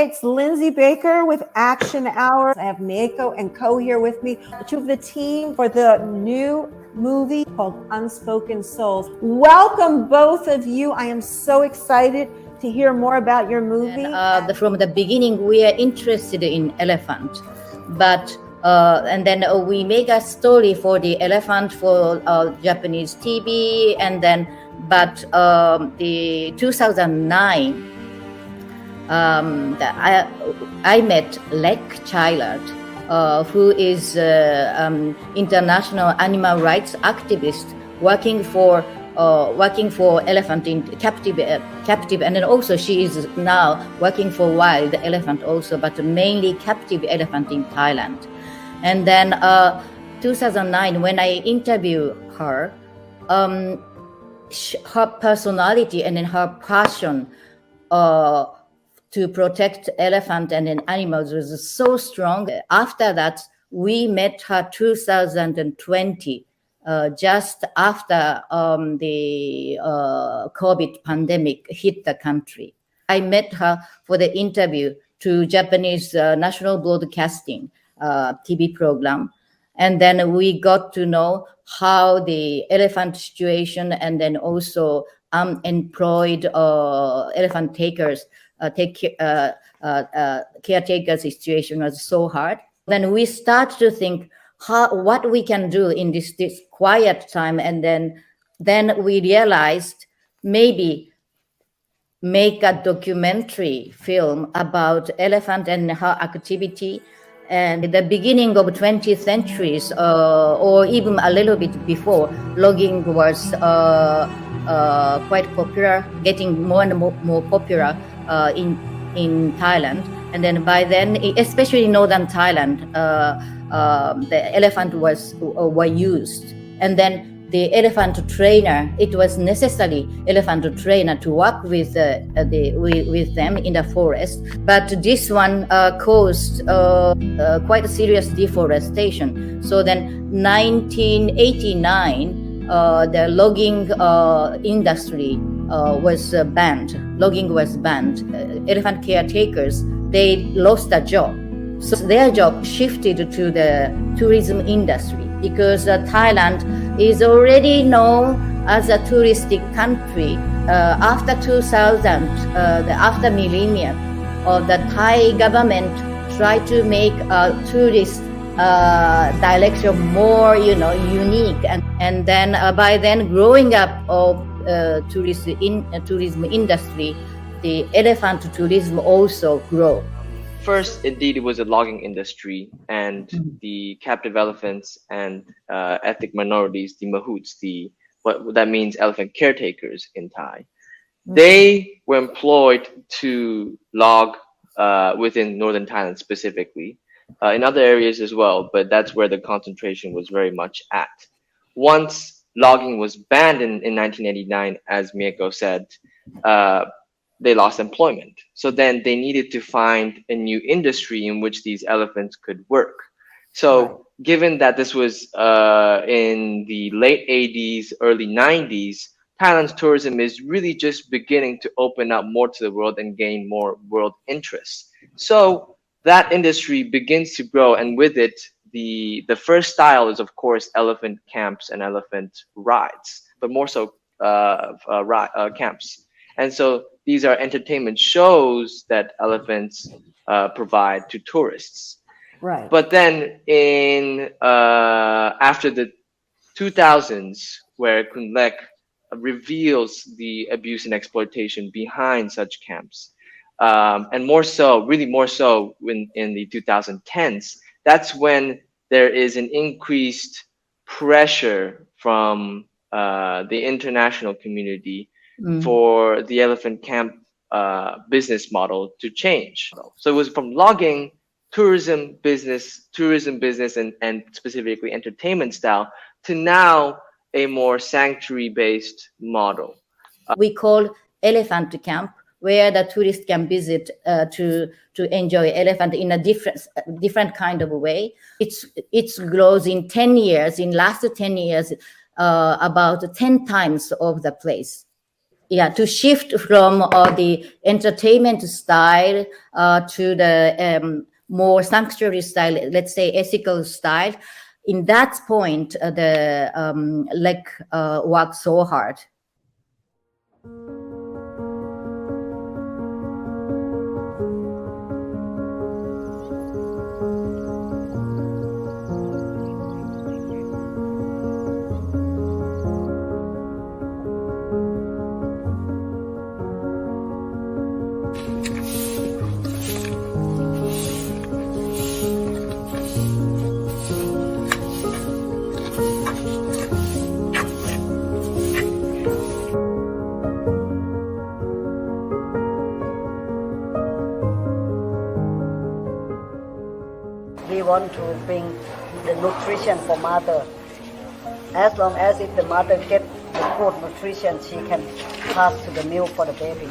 It's Lindsay Baker with Action Hour. I have Mieko and Ko here with me, two of the team for the new movie called Unspoken Souls. Welcome, both of you. I am so excited to hear more about your movie. From the beginning, we are interested in elephant, but and then we make a story for the elephant for Japanese TV, and then the 2009. I met Lek Chailert, who is international animal rights activist working for elephant in captive, and then also she is now working for wild elephant also, but mainly captive elephant in Thailand. And then 2009, when I interviewed her, her personality and then her passion to protect elephant and then animals was so strong. After that, we met her 2020, just after the COVID pandemic hit the country. I met her for the interview to Japanese national broadcasting TV program. And then we got to know how the elephant situation and then also unemployed elephant takers caretaker situation was so hard. Then we start to think what we can do in this quiet time, and then we realized maybe make a documentary film about elephant and her activity. And the beginning of 20th centuries, or even a little bit before, logging was quite popular, getting more and more popular in Thailand. And then by then, especially in northern Thailand, the elephant were used. And then the elephant trainer, it was necessary elephant trainer to work with them in the forest. But this one caused quite a serious deforestation. So then 1989, the logging industry was banned. Logging was banned. Elephant caretakers, they lost a job. So their job shifted to the tourism industry, because Thailand is already known as a touristic country. After 2000, after millennium, the Thai government tried to make a tourist direction more, unique, and then by then growing up of tourism industry, the elephant tourism also grow. First, indeed, it was a logging industry, and the captive elephants and ethnic minorities, the mahouts, what that means, elephant caretakers in Thai, they were employed to log within northern Thailand specifically, in other areas as well, but that's where the concentration was very much at. Once logging was banned in 1989, as Mieko said, they lost employment. So then they needed to find a new industry in which these elephants could work. So given that this was in the late 80s, early 90s, Thailand's tourism is really just beginning to open up more to the world and gain more world interest. So that industry begins to grow, and with it, the first style is, of course, elephant camps and elephant rides, but more so camps. And so these are entertainment shows that elephants provide to tourists. Right. But then after the 2000s, where Kun Lek reveals the abuse and exploitation behind such camps, and really more so in the 2010s, that's when there is an increased pressure from the international community for the elephant camp business model to change. So it was from logging, tourism business, and specifically entertainment style, to now a more sanctuary-based model. We call elephant camp, where the tourist can visit to enjoy elephant in a different kind of way. It's grows in 10 years. In last 10 years, about 10 times of the place. to shift from the entertainment style to the more sanctuary style, let's say ethical style. In that point, the Lek worked so hard. We want to bring the nutrition for mother. As long as if the mother get the good nutrition, she can pass to the milk for the baby.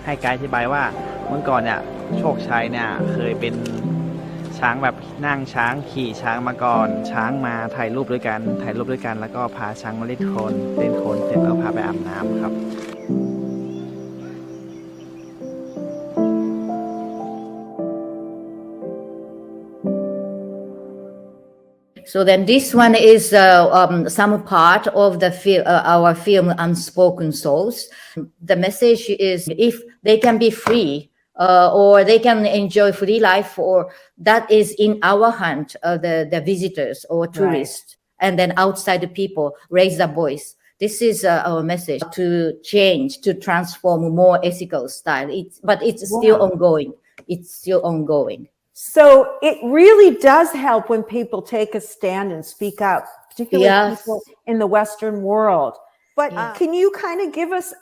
ให้ไกด์อธิบายว่าเมื่อก่อนเนี่ยโชคชัยเนี่ยเคยเป็นช้างแบบนั่งช้างขี่ช้างมาก่อนช้างมาถ่ายรูปด้วยกันแล้วก็พาช้างมาเล่นโคลนเสร็จแล้วพาไปอาบน้ำครับ So then this one is some part of the our film Unspoken Souls. The message is if they can be free or they can enjoy free life, or that is in our hand, the visitors or tourists, right. And then outside the people raise their voice. This is our message to change, to transform more ethical style. But it's still ongoing. It's still ongoing. So it really does help when people take a stand and speak up, particularly people in the Western world. But can you kind of give us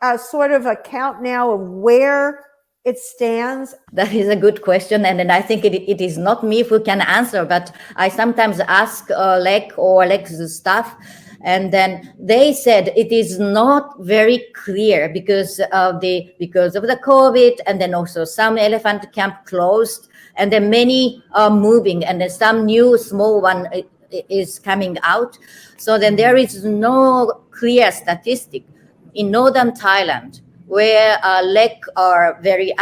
a sort of account now of where it stands? That is a good question, and then I think it is not me who can answer, but I sometimes ask Lek or Lek's staff, and then they said it is not very clear because of the COVID, and then also some elephant camp closed, and then many are moving, and then some new small one is coming out. So then there is no clear statistic in northern Thailand, where Lek are very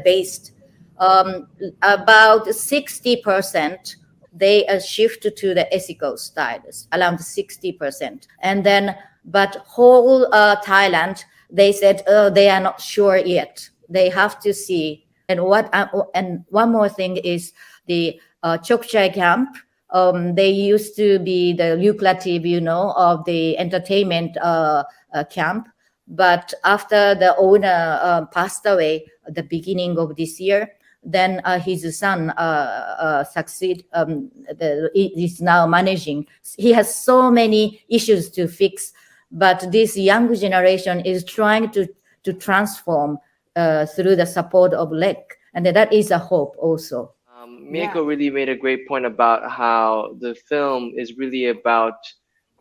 based, about 60% they shift to the ethical styles, around 60%. And then, but whole Thailand, they said they are not sure yet. They have to see. And one more thing is the Chokchai camp. They used to be the lucrative, of the entertainment camp. But after the owner passed away at the beginning of this year, then his son is now managing. He has so many issues to fix, but this young generation is trying to transform through the support of Lek, and that is a hope also. Mieko really made a great point about how the film is really about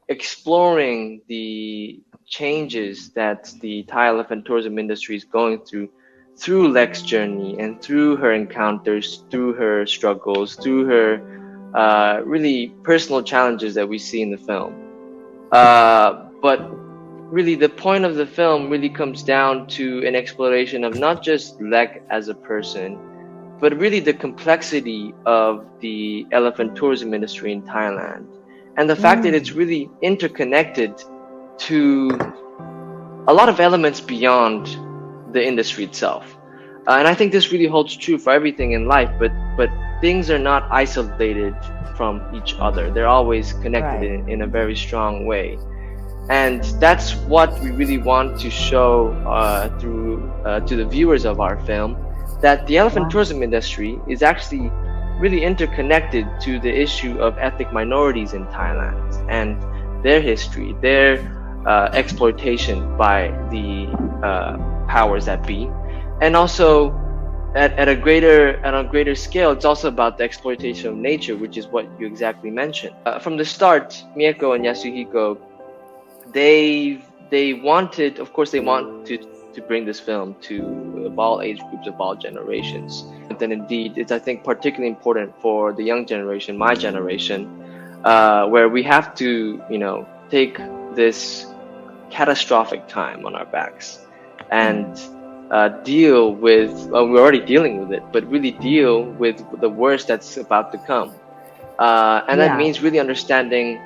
exploring the changes that the Thai elephant tourism industry is going through Lek's journey and through her encounters, through her struggles, through her really personal challenges that we see in the film. But really the point of the film really comes down to an exploration of not just Lek as a person, but really the complexity of the elephant tourism industry in Thailand. And the fact that it's really interconnected to a lot of elements beyond the industry itself. And I think this really holds true for everything in life, but things are not isolated from each other. They're always connected in a very strong way. And that's what we really want to show through to the viewers of our film, that the elephant tourism industry is actually really interconnected to the issue of ethnic minorities in Thailand and their history, their exploitation by the powers that be, and also at a greater scale, it's also about the exploitation of nature, which is what you exactly mentioned. From the start, Mieko and Yasuhiko, they wanted, of course, they want to bring this film to all age groups of all generations. But then indeed, it's, I think, particularly important for the young generation, my generation, where we have to, take this catastrophic time on our backs and deal with, we're already dealing with it, but really deal with the worst that's about to come. And that means really understanding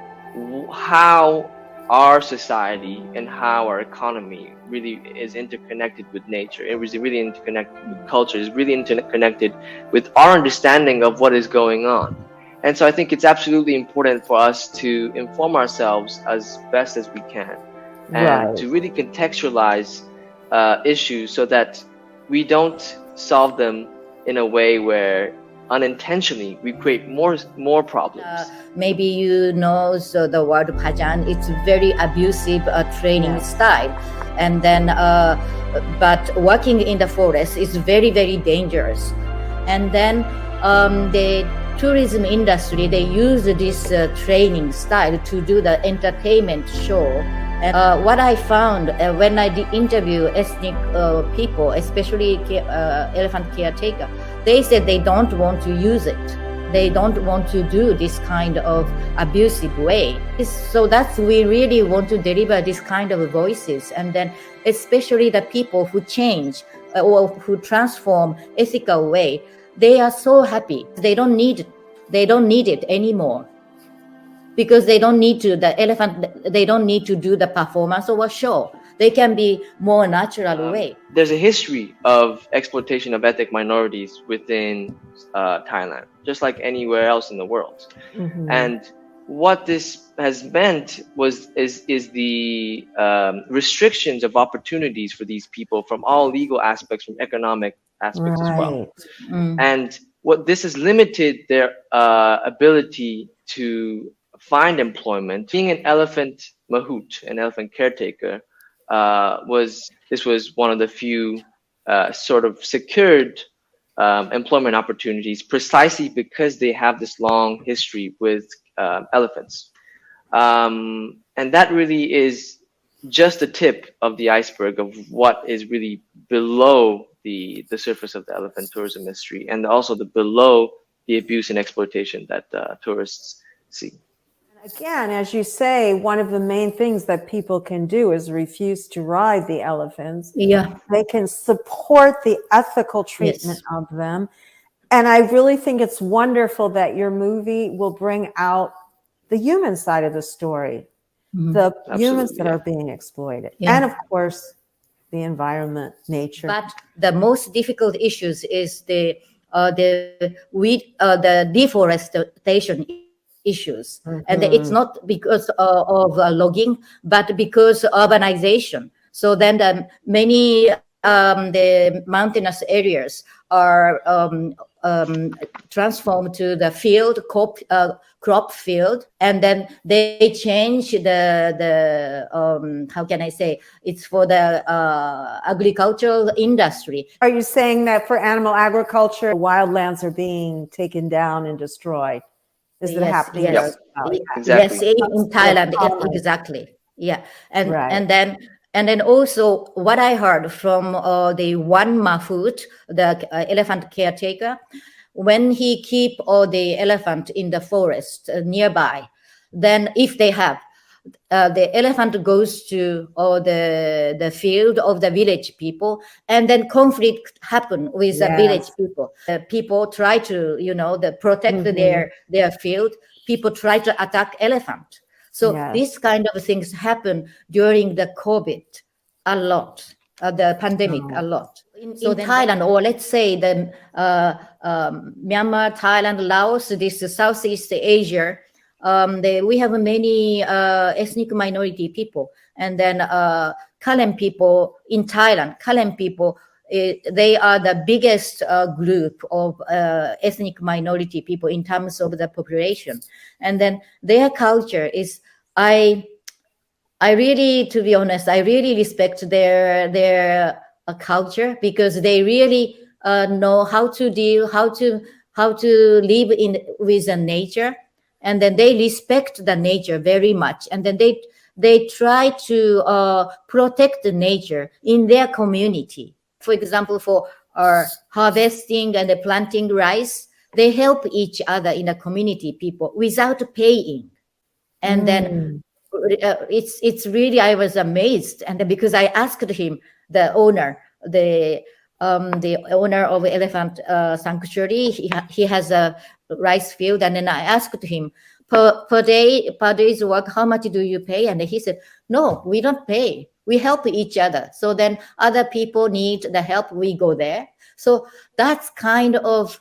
how our society and how our economy really is interconnected with nature. It was really interconnected with culture. It's really interconnected with our understanding of what is going on. And so I think it's absolutely important for us to inform ourselves as best as we can and to really contextualize issues so that we don't solve them in a way where unintentionally we create more problems. Maybe so the word Pajan, it's very abusive training style, and then but working in the forest is very, very dangerous. And then the tourism industry, they use this training style to do the entertainment show. And what I found when I did interview ethnic people, especially elephant caretaker, they said they don't want to use it. They don't want to do this kind of abusive way. So we really want to deliver this kind of voices. And then especially the people who change or who transform ethical way, they are so happy. They don't need it anymore. Because they don't need to do the performance or a show. They can be more natural way. There's a history of exploitation of ethnic minorities within Thailand, just like anywhere else in the world. And what this has meant is the restrictions of opportunities for these people from all legal aspects, from economic aspects as well. And what this has limited their ability to find employment. Being an elephant mahout, an elephant caretaker, was one of the few sort of secured employment opportunities precisely because they have this long history with elephants. And that really is just the tip of the iceberg of what is really below the surface of the elephant tourism industry, and also the below the abuse and exploitation that tourists see. Again, as you say, one of the main things that people can do is refuse to ride the elephants. Yeah. They can support the ethical treatment of them. And I really think it's wonderful that your movie will bring out the human side of the story, the humans that are being exploited, and of course, the environment, nature. But the most difficult issues is the deforestation issues, and it's not because of logging, but because urbanization. So then the mountainous areas are transformed to the field, crop field, and then they change the how can I say, it's for the agricultural industry. Are you saying that for animal agriculture, wildlands are being taken down and destroyed? Is it happening? Yes, exactly. Yes, in Thailand, exactly. Yeah, and then also what I heard from the one Mahfoud, the elephant caretaker, when he keep all the elephant in the forest nearby, then if they have the elephant goes to the field of the village people, and then conflict happen with the village people. People try to protect their field. People try to attack elephant. So these kind of things happen during the COVID a lot, the pandemic a lot. In Thailand, or let's say the Myanmar, Thailand, Laos, this Southeast Asia, we have many ethnic minority people, and then Kalen people in Thailand. Kalen people, they are the biggest group of ethnic minority people in terms of the population, and then their culture is I really, to be honest, I really respect their culture, because they really know how to deal, how to live with the nature, and then they respect the nature very much, and then they try to protect the nature in their community. For example, for harvesting and planting rice, they help each other in the community, people, without paying, and then. It's really, I was amazed, and because I asked him, the owner of elephant sanctuary, he has a rice field, and then I asked him per day's work, how much do you pay? And he said, no, we don't pay, we help each other. So then other people need the help, we go there. So that's kind of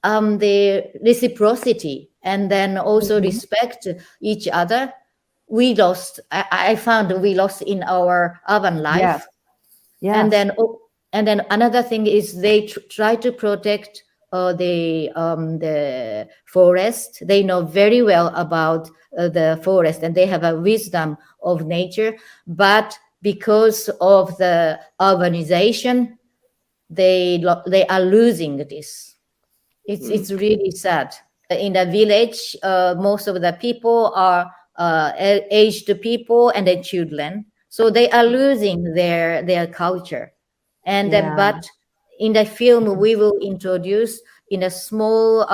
the reciprocity, and then also respect each other. We lost. I found we lost in our urban life. And then another thing is they try to protect the forest. They know very well about the forest, and they have a wisdom of nature. But because of the urbanization, they are losing this. It's really sad. In the village, most of the people are aged people and the children, so they are losing their culture. And but in the film, we will introduce in a small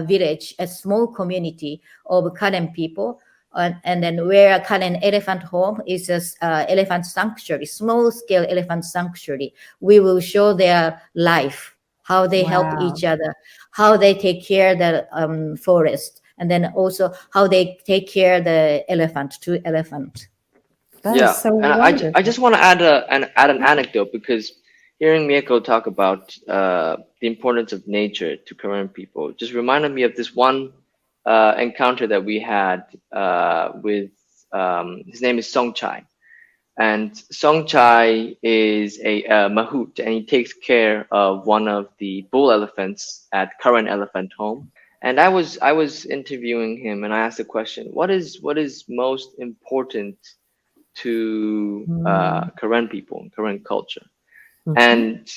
village, a small community of Karen people, and then where Karen Elephant Home is a elephant sanctuary, small scale elephant sanctuary. We will show their life, how they help each other, how they take care of the forest, and then also how they take care of the two elephant. That is so wonderful. I just want to add an anecdote, because hearing Mieko talk about the importance of nature to Korean people just reminded me of this one encounter that we had with his name is Song Chai. And Song Chai is a mahout, and he takes care of one of the bull elephants at Current Elephant Home. And I was interviewing him, and I asked the question, what is most important to Karen people, Karen culture? And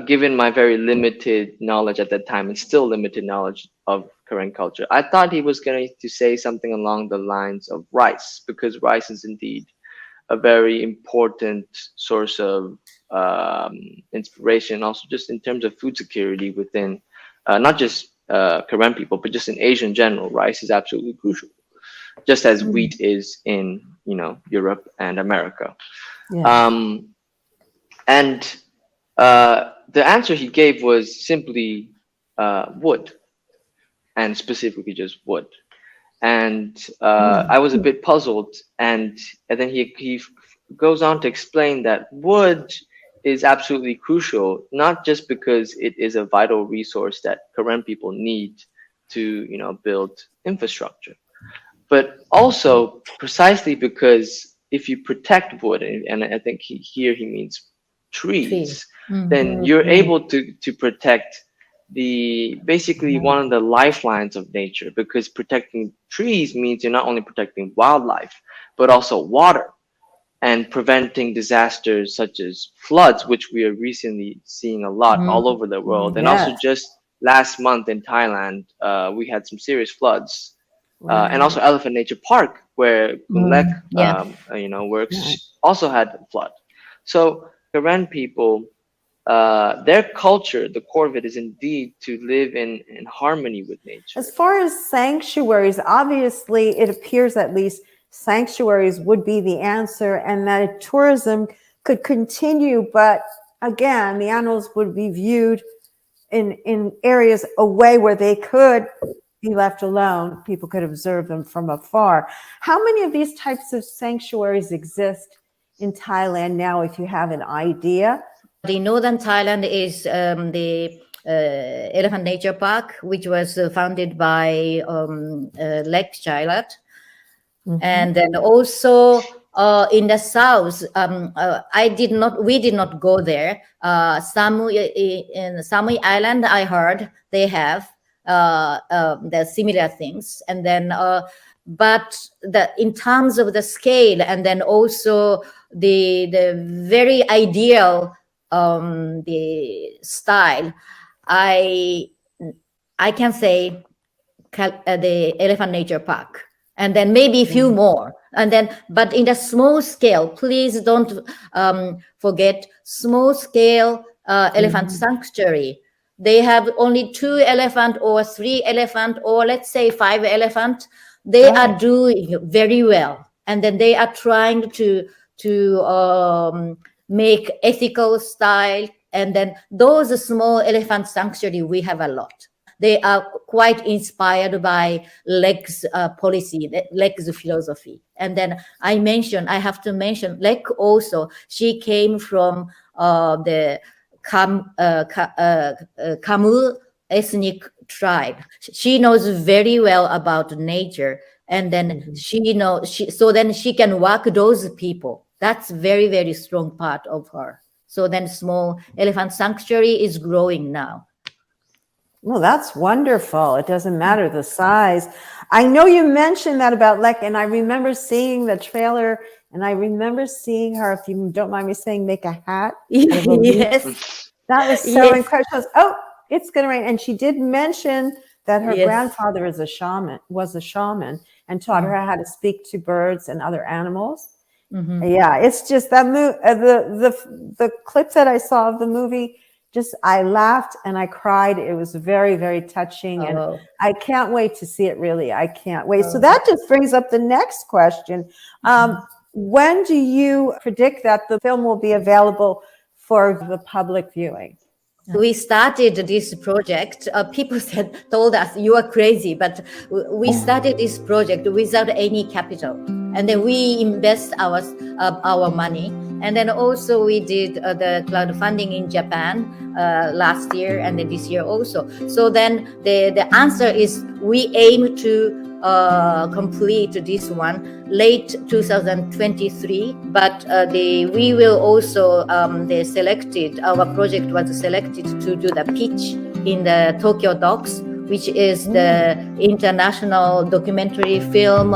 given my very limited knowledge at that time, and still limited knowledge of Korean culture, I thought he was going to say something along the lines of rice, because rice is indeed a very important source of inspiration, also just in terms of food security within not just Korean people, but just in Asia in general. Rice is absolutely crucial, just as wheat is in Europe and America. Yeah. And the answer he gave was simply wood, and specifically just wood. And I was a bit puzzled, and then he goes on to explain that wood is absolutely crucial, not just because it is a vital resource that Korean people need to build infrastructure, but also precisely because if you protect wood, and I think here he means trees, then you're able to protect basically one of the lifelines of nature, because protecting trees means you're not only protecting wildlife, but also water, and preventing disasters such as floods, which we are recently seeing a lot all over the world. And also just last month in Thailand, we had some serious floods. And also Elephant Nature Park, where Lek works, also had a flood. So Korean people, their culture, the core of it is indeed to live in harmony with nature. As far as sanctuaries, obviously it appears at least sanctuaries would be the answer, and that tourism could continue, but again, the animals would be viewed in areas away where they could be left alone. People could observe them from afar. How many of these types of sanctuaries exist in Thailand now, if you have an idea? The northern Thailand is the Elephant Nature Park, which was founded by Lek Chailert. And then also in the south, we did not go there. In Samui Island, I heard they have the similar things. And then, but in terms of the scale, and then also the very ideal the style, I can say the Elephant Nature Park, and then maybe a few more, and then, but in the small scale, please don't forget small scale elephant sanctuary. They have only 2 elephant or 3 elephant, or let's say 5 elephant. They are doing very well, and then they are trying to make ethical style, and then those small elephant sanctuary, we have a lot. They are quite inspired by Lek's policy, Lek's philosophy. And then I have to mention Lek also. She came from the Khmer ethnic tribe. She knows very well about nature, and then so then she can work those people. That's very, very strong part of her. So then small elephant sanctuary is growing now. Well, that's wonderful. It doesn't matter the size. I know you mentioned that about Lek, and I remember seeing the trailer, and I remember seeing her, if you don't mind me saying, make a hat. Yes. That was so incredible. Oh, it's going to rain. And she did mention that her grandfather was a shaman, and taught her how to speak to birds and other animals. Yeah, it's just that the clip that I saw of the movie, I laughed and I cried. It was very, very touching, and I can't wait to see it. Really, I can't wait. So that just brings up the next question. When do you predict that the film will be available for the public viewing? We started this project. People told us you are crazy, but we started this project without any capital, and then we invest our money, and then also we did the crowdfunding in Japan last year, and then this year also. So then the answer is we aim to complete this one late 2023, but we will also our project was selected to do the pitch in the Tokyo Docs, which is the international documentary film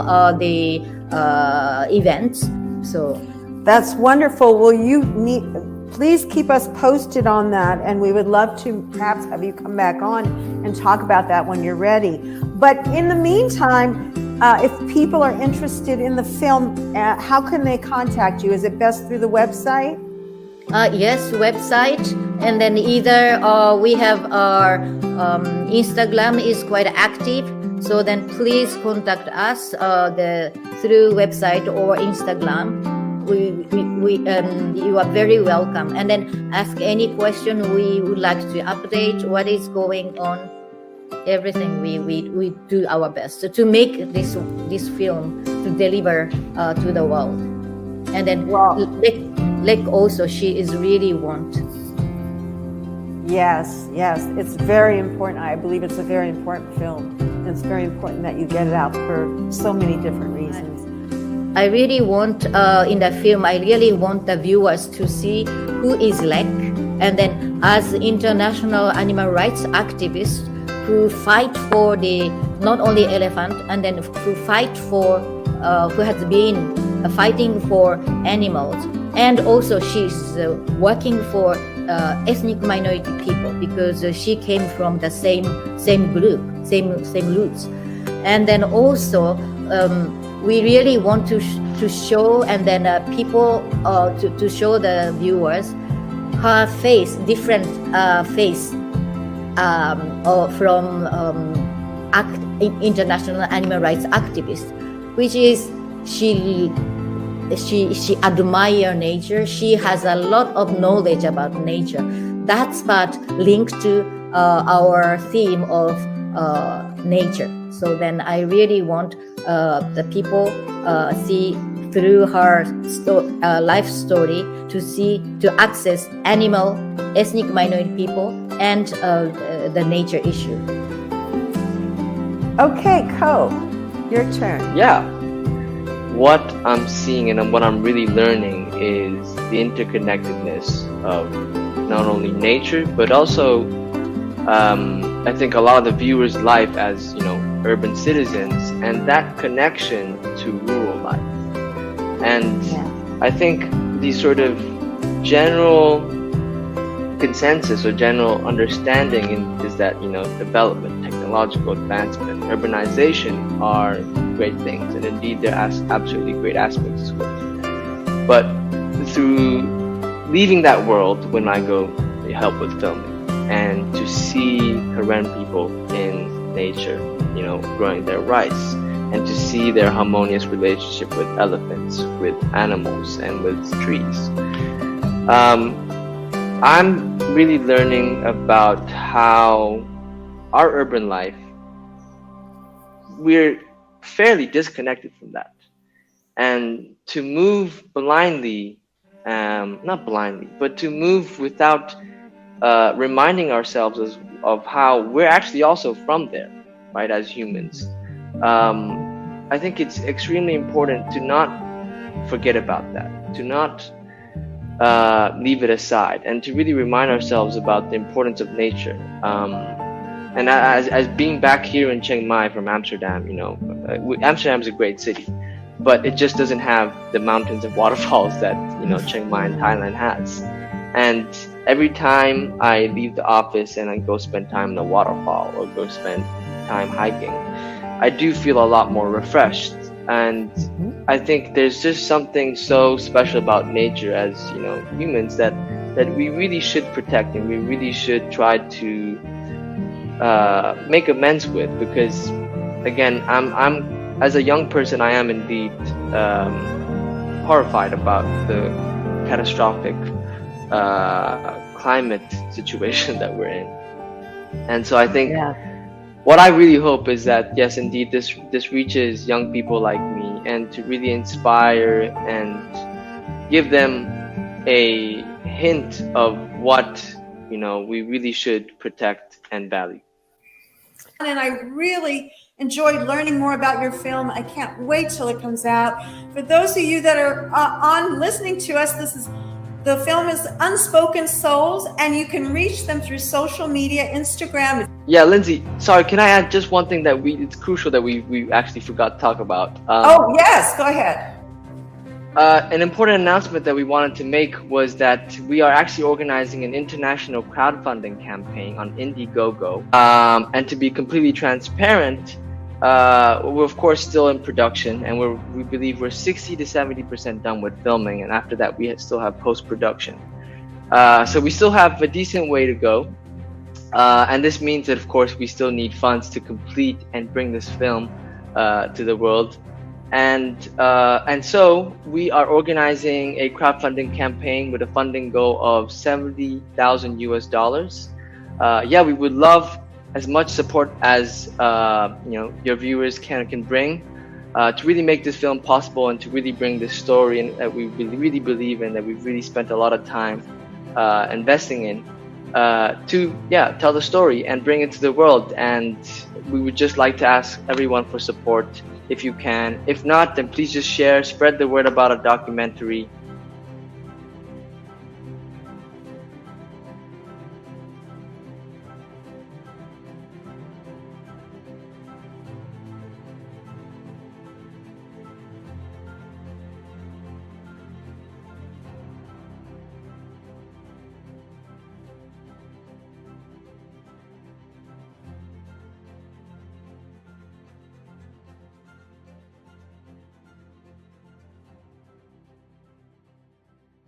event. So that's wonderful. Will you please keep us posted on that, and we would love to perhaps have you come back on and talk about that when you're ready. But in the meantime, if people are interested in the film, how can they contact you? Is it best through the website? Yes, website, and then either we have our Instagram is quite active, so then please contact us through website or Instagram. You are very welcome, and then ask any question. We would like to update what is going on. Everything we do our best to make this film to deliver to the world. And then Lek also, she is really want. Yes, it's very important. I believe it's a very important film. It's very important that you get it out for so many different reasons. I really want in the film, I really want the viewers to see who is Lek, and then as international animal rights activists who fight for the not only elephant, and then who fight for who has been fighting for animals, and also she's working for ethnic minority people, because she came from the same group, same roots. And then also we really want to show, and then people to show the viewers her face, different face from international animal rights activists, which is she admires nature. She has a lot of knowledge about nature. That's part linked to our theme of nature. So then I really want the people see through her life story to access animal, ethnic minority people, and the nature issue. Okay, Ko, your turn. Yeah. What I'm seeing and what I'm really learning is the interconnectedness of not only nature, but also I think a lot of the viewers' life as, urban citizens, and that connection to rural life. And I think the sort of general consensus or general understanding is that, development, technological advancement, urbanization are great things, and indeed they're absolutely great aspects as well. But through leaving that world, when I go to help with filming, and to see Karen people in nature, growing their rice, and to see their harmonious relationship with elephants, with animals, and with trees. I'm really learning about how our urban life, we're fairly disconnected from that. And to move blindly, not blindly, but to move without reminding ourselves of how we're actually also from there, right, as humans. I think it's extremely important to not forget about that, to not leave it aside, and to really remind ourselves about the importance of nature. And as being back here in Chiang Mai from Amsterdam, Amsterdam is a great city, but it just doesn't have the mountains and waterfalls that Chiang Mai in Thailand has. And every time I leave the office and I go spend time in a waterfall or go spend time hiking, I do feel a lot more refreshed. And I think there's just something so special about nature as humans that we really should protect, and we really should try to make amends with, because again, I'm as a young person, I am indeed horrified about the catastrophic climate situation that we're in. And so I think what I really hope is that, yes, indeed, this reaches young people like me, and to really inspire and give them a hint of what we really should protect and value. And I really enjoyed learning more about your film. I can't wait till it comes out. For those of you that are on listening to us, the film is Unspoken Souls, and you can reach them through social media, Instagram. Yeah, Lindsay, sorry, can I add just one thing that it's crucial that we actually forgot to talk about? Oh, yes, go ahead. An important announcement that we wanted to make was that we are actually organizing an international crowdfunding campaign on Indiegogo. And to be completely transparent, we're of course still in production, and we believe we're 60 to 70% done with filming, and after that we still have post-production. So we still have a decent way to go. And this means that of course we still need funds to complete and bring this film to the world. And so we are organizing a crowdfunding campaign with a funding goal of $70,000 US. Yeah, we would love as much support as your viewers can bring to really make this film possible and to really bring this story in that we really believe in, that we've really spent a lot of time investing in, to tell the story and bring it to the world. And we would just like to ask everyone for support if you can. If not, then please just share, spread the word about our documentary,